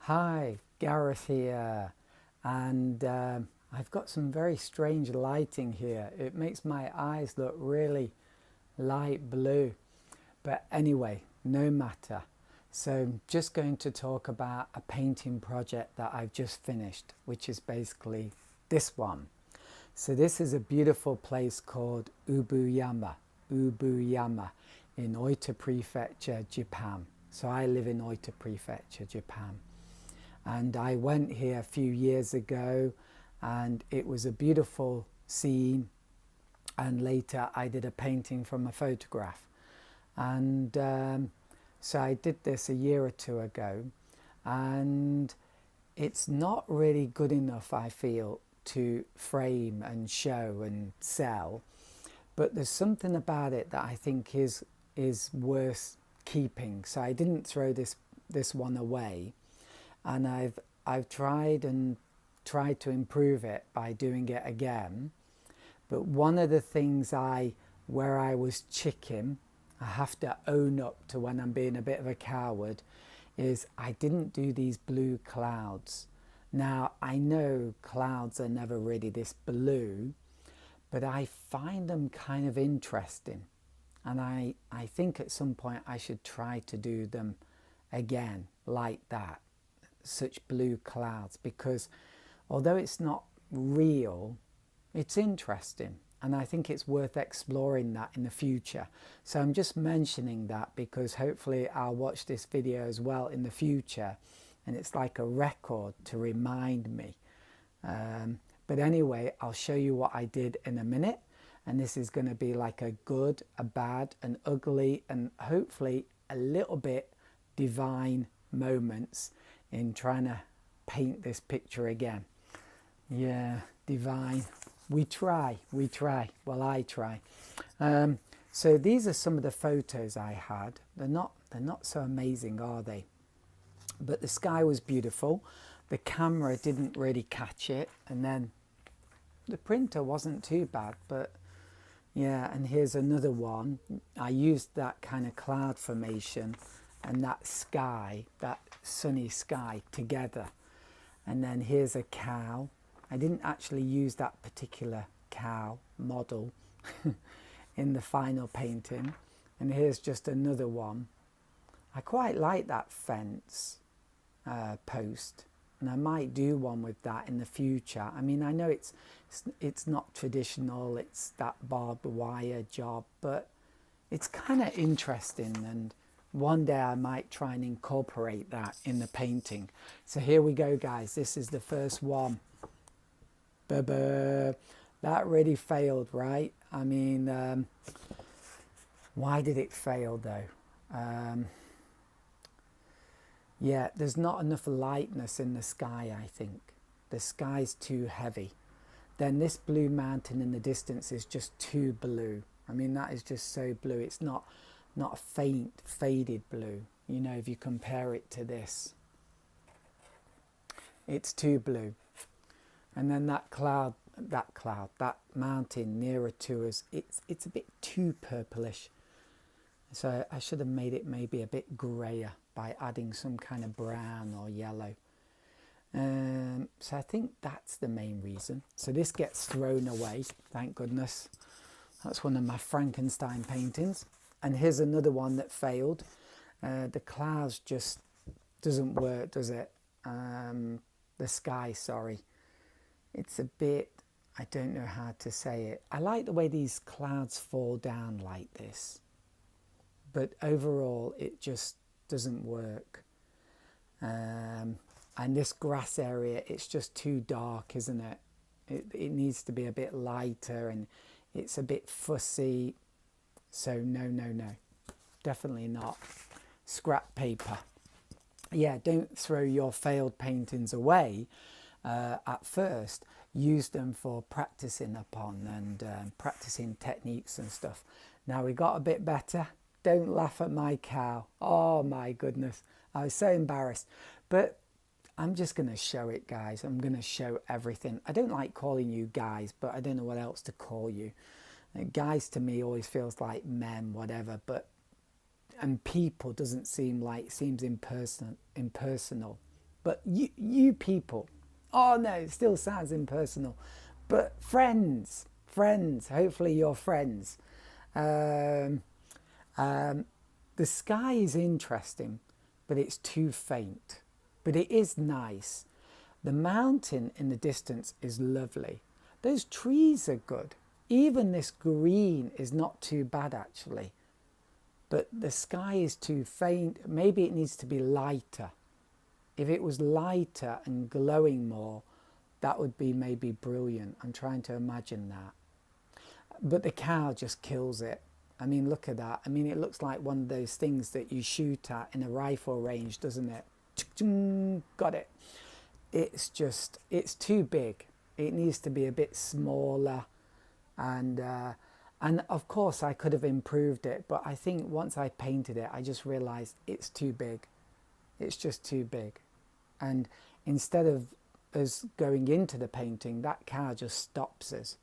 Hi, Gareth here, and I've got some very strange lighting here. It makes my eyes look really light blue, but anyway, no matter. So I'm just going to talk about a painting project that I've just finished, which is basically this one. So this is a beautiful place called Ubuyama in Oita prefecture, Japan. So I live in Oita prefecture, Japan. And I went here a few years ago and it was a beautiful scene, and later I did a painting from a photograph. And so I did this a year or two ago, and it's not really good enough, I feel, to frame and show and sell, but there's something about it that I think is worth keeping. So I didn't throw this one away, and I've tried to improve it by doing it again. But one of the things where I was chicken, I have to own up to when I'm being a bit of a coward, is I didn't do these blue clouds. Now I know clouds are never really this blue, but I find them kind of interesting, and I think at some point I should try to do them again like that, such blue clouds, because although it's not real, it's interesting, and I think it's worth exploring that in the future. So I'm just mentioning that because hopefully I'll watch this video as well in the future, and it's like a record to remind me. But anyway, I'll show you what I did in a minute, and this is going to be like a good, a bad, an ugly, and hopefully a little bit divine moments in trying to paint this picture again. Yeah, divine. We try. Well, I try. So these are some of the photos I had. They're not so amazing, are they? But the sky was beautiful. The camera didn't really catch it, and then the printer wasn't too bad, but yeah. And here's another one. I used that kind of cloud formation and that sky, that sunny sky together. And then here's a cow. I didn't actually use that particular cow model in the final painting. And here's just another one. I quite like that fence post, and I might do one with that in the future. I mean, I know it's not traditional, it's that barbed wire job, but it's kind of interesting, and one day I might try and incorporate that in the painting. So here we go, guys. This is the first one. That really failed, right? I mean, why did it fail though? Yeah, there's not enough lightness in the sky, I think. The sky's too heavy. Then this blue mountain in the distance is just too blue. I mean, that is just so blue. It's not a faint, faded blue. You know, if you compare it to this, it's too blue. And then that mountain nearer to us, it's a bit too purplish. So I should have made it maybe a bit grayer by adding some kind of brown or yellow. So I think that's the main reason. So this gets thrown away, thank goodness. That's one of my Frankenstein paintings. And here's another one that failed. The clouds just doesn't work, does it? The sky, sorry. It's a bit, I don't know how to say it. I like the way these clouds fall down like this, but overall it just doesn't work. And this grass area, it's just too dark, isn't it? It needs to be a bit lighter, and it's a bit fussy. So no, definitely not. Scrap paper. Yeah, don't throw your failed paintings away. At first, use them for practicing upon and practicing techniques and stuff. Now we got a bit better. Don't laugh at my cow. Oh my goodness, I was so embarrassed. But I'm just going to show it, guys. I'm going to show everything. I don't like calling you guys, but I don't know what else to call you. Guys to me always feels like men, whatever, and people doesn't seem like, seems impersonal. But you people, oh no, it still sounds impersonal, but friends, hopefully you're friends. The sky is interesting, but it's too faint. But it is nice. The mountain in the distance is lovely. Those trees are good. Even this green is not too bad actually. But the sky is too faint. Maybe it needs to be lighter. If it was lighter and glowing more, that would be maybe brilliant. I'm trying to imagine that. But the cow just kills it. I mean, look at that. I mean, it looks like one of those things that you shoot at in a rifle range, doesn't it? Got it. It's just, it's too big. It needs to be a bit smaller. And of course I could have improved it, but I think once I painted it, I just realized it's too big. It's just too big. And instead of us going into the painting, that cow just stops us.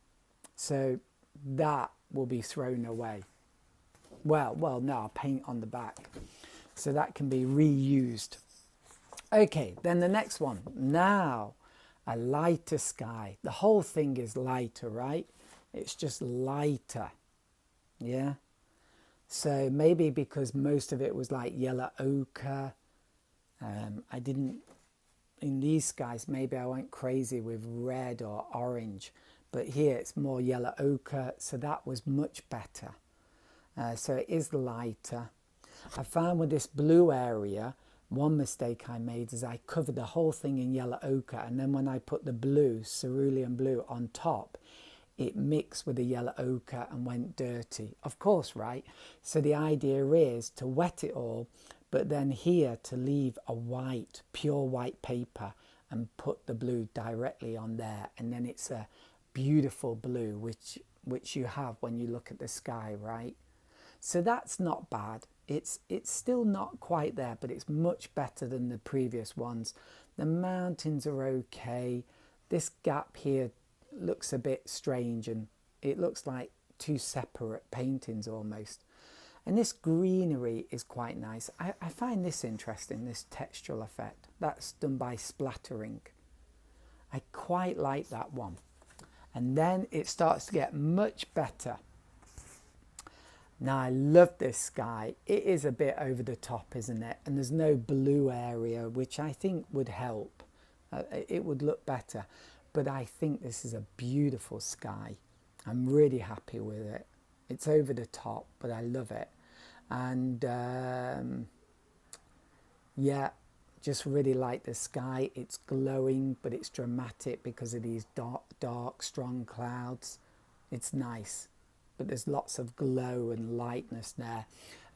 So that will be thrown away. Well, no, I'll paint on the back. So that can be reused. Okay, then the next one. Now, a lighter sky. The whole thing is lighter, right? It's just lighter. Yeah. So maybe because most of it was like yellow ochre. I didn't, in these skies, maybe I went crazy with red or orange. But here it's more yellow ochre. So that was much better. So it is lighter. I found with this blue area, one mistake I made is I covered the whole thing in yellow ochre, and then when I put the blue, cerulean blue, on top, it mixed with the yellow ochre and went dirty. Of course, right? So the idea is to wet it all, but then here to leave a white, pure white paper and put the blue directly on there, and then it's a beautiful blue, which you have when you look at the sky, right? So that's not bad. It's still not quite there, but it's much better than the previous ones. The mountains are okay. This gap here looks a bit strange, and it looks like two separate paintings almost. And this greenery is quite nice. I find this interesting, this textural effect. That's done by splattering. I quite like that one. And then it starts to get much better. Now, I love this sky. It is a bit over the top, isn't it? And there's no blue area, which I think would help. It would look better. But I think this is a beautiful sky. I'm really happy with it. It's over the top, but I love it. And yeah, just really like the sky. It's glowing, but it's dramatic because of these dark, strong clouds. It's nice. But there's lots of glow and lightness there.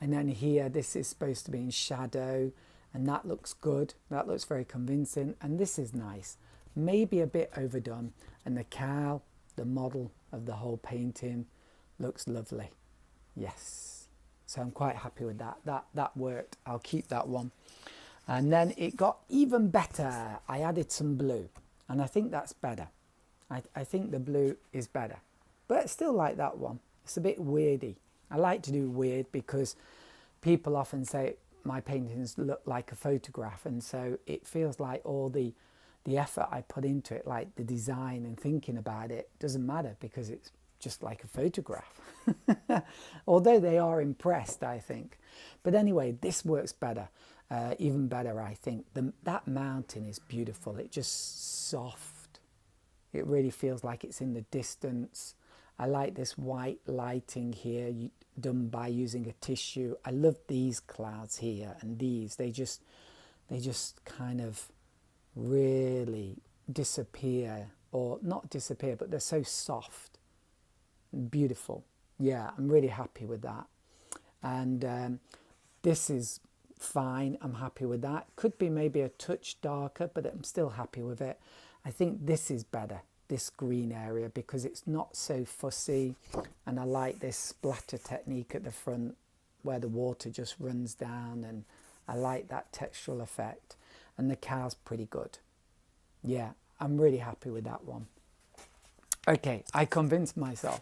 And then here, this is supposed to be in shadow, and that looks good. That looks very convincing, and this is nice. Maybe a bit overdone, and the cow, the model of the whole painting, looks lovely. Yes. So I'm quite happy with that. That worked. I'll keep that one. And then it got even better. I added some blue, and I think that's better. I think the blue is better, but I still like that one. It's a bit weirdy. I like to do weird because people often say my paintings look like a photograph, and so it feels like all the effort I put into it, like the design and thinking about it, doesn't matter because it's just like a photograph. Although they are impressed, I think. But anyway, this works better, even better, I think. That mountain is beautiful. It's just soft. It really feels like it's in the distance. I like this white lighting here done by using a tissue. I love these clouds here and these. They just kind of really disappear, or not disappear, but they're so soft and beautiful. Yeah, I'm really happy with that. And this is fine. I'm happy with that. Could be maybe a touch darker, but I'm still happy with it. I think this is better, this green area, because it's not so fussy, and I like this splatter technique at the front where the water just runs down, and I like that textural effect, and the cow's pretty good. Yeah, I'm really happy with that one. Okay, I convinced myself.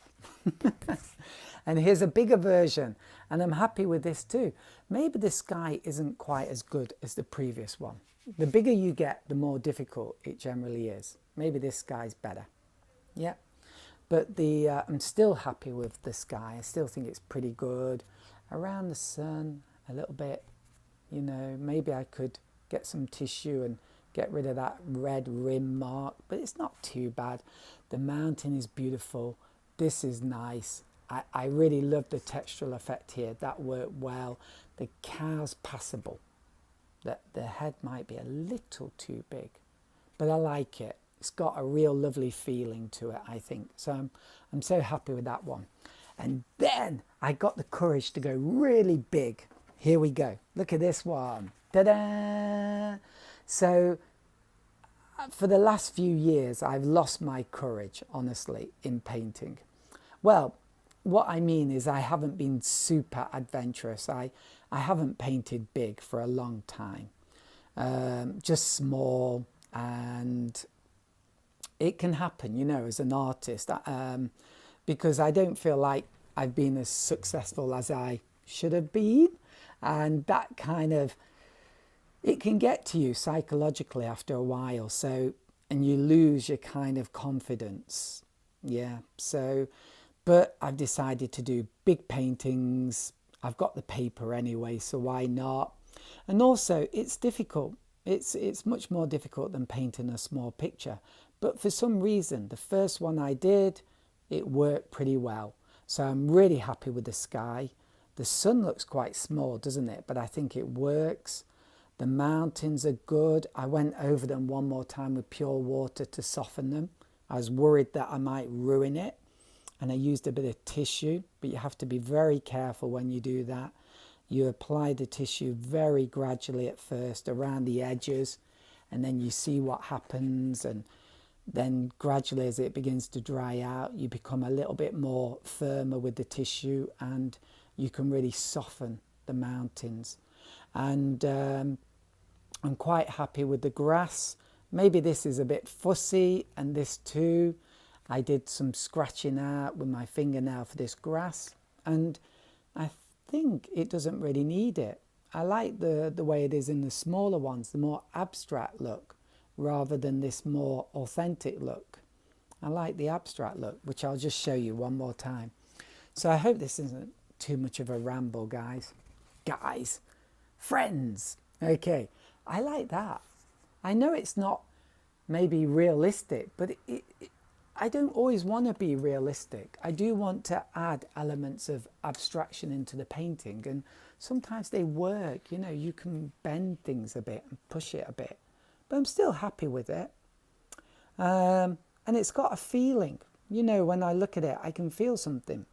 And here's a bigger version, and I'm happy with this too. Maybe the sky isn't quite as good as the previous one. The bigger you get, the more difficult it generally is. Maybe this sky's better. Yeah. But I'm still happy with the sky. I still think it's pretty good. Around the sun, a little bit, you know, maybe I could get some tissue and get rid of that red rim mark, but it's not too bad. The mountain is beautiful. This is nice. I really love the textural effect here. That worked well. The cow's passable. The head might be a little too big, but I like it. It's got a real lovely feeling to it, I think. So I'm so happy with that one. And then I got the courage to go really big. Here we go. Look at this one. Ta-da! So for the last few years, I've lost my courage, honestly, in painting. Well, what I mean is I haven't been super adventurous. I haven't painted big for a long time. Just small, and it can happen, you know, as an artist, because I don't feel like I've been as successful as I should have been. And that kind of, it can get to you psychologically after a while. So, and you lose your kind of confidence. Yeah. So, but I've decided to do big paintings. I've got the paper anyway, so why not? And also, it's difficult. It's much more difficult than painting a small picture. But for some reason, the first one I did, it worked pretty well. So I'm really happy with the sky. The sun looks quite small, doesn't it? But I think it works. The mountains are good. I went over them one more time with pure water to soften them. I was worried that I might ruin it, and I used a bit of tissue, but you have to be very careful when you do that. You apply the tissue very gradually at first around the edges, and then you see what happens, and then gradually as it begins to dry out, you become a little bit more firmer with the tissue, and you can really soften the mountains. And I'm quite happy with the grass. Maybe this is a bit fussy, and this too. I did some scratching out with my fingernail for this grass, and I think it doesn't really need it. I like the way it is in the smaller ones, the more abstract look, rather than this more authentic look. I like the abstract look, which I'll just show you one more time. So I hope this isn't too much of a ramble, guys. Friends. Okay, I like that. I know it's not maybe realistic, but I don't always want to be realistic. I do want to add elements of abstraction into the painting, and sometimes they work. You know, you can bend things a bit and push it a bit, but I'm still happy with it. And it's got a feeling. You know, when I look at it, I can feel something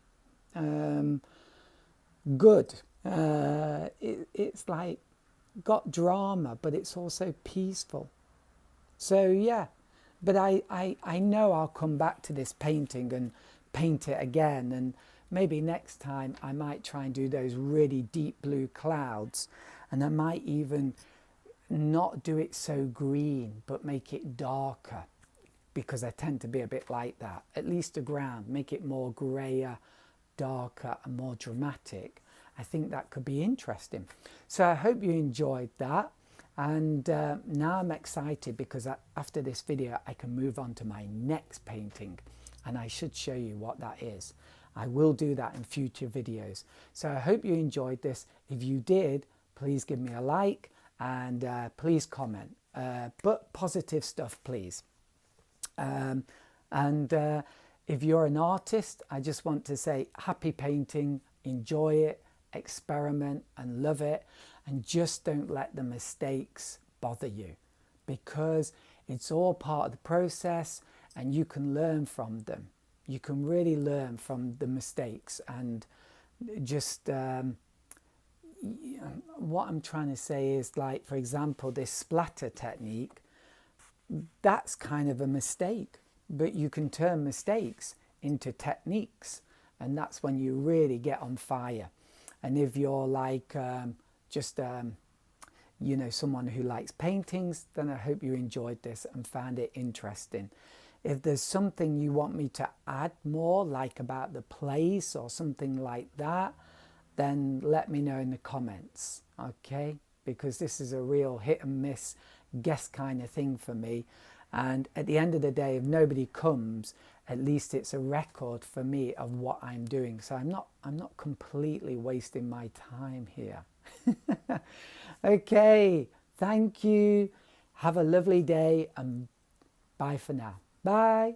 good. It's like got drama, but it's also peaceful. So yeah. But I know I'll come back to this painting and paint it again, and maybe next time I might try and do those really deep blue clouds, and I might even not do it so green but make it darker, because I tend to be a bit like that. At least the ground, make it more grayer, darker and more dramatic. I think that could be interesting. So I hope you enjoyed that. And now I'm excited because after this video I can move on to my next painting, and I should show you what that is. I will do that in future videos. So I hope you enjoyed this. If you did, please give me a like, and please comment, but positive stuff, please. If you're an artist, I just want to say happy painting, enjoy it, experiment and love it, and just don't let the mistakes bother you, because it's all part of the process and you can learn from them. You can really learn from the mistakes, and just what I'm trying to say is, like, for example, this splatter technique, that's kind of a mistake, but you can turn mistakes into techniques, and that's when you really get on fire. And if you're like you know, someone who likes paintings, then I hope you enjoyed this and found it interesting. If there's something you want me to add more, like about the place or something like that, then let me know in the comments, okay? Because this is a real hit and miss guest kind of thing for me. And at the end of the day, if nobody comes, at least it's a record for me of what I'm doing. So I'm not completely wasting my time here. Okay, thank you. Have a lovely day and bye for now. Bye.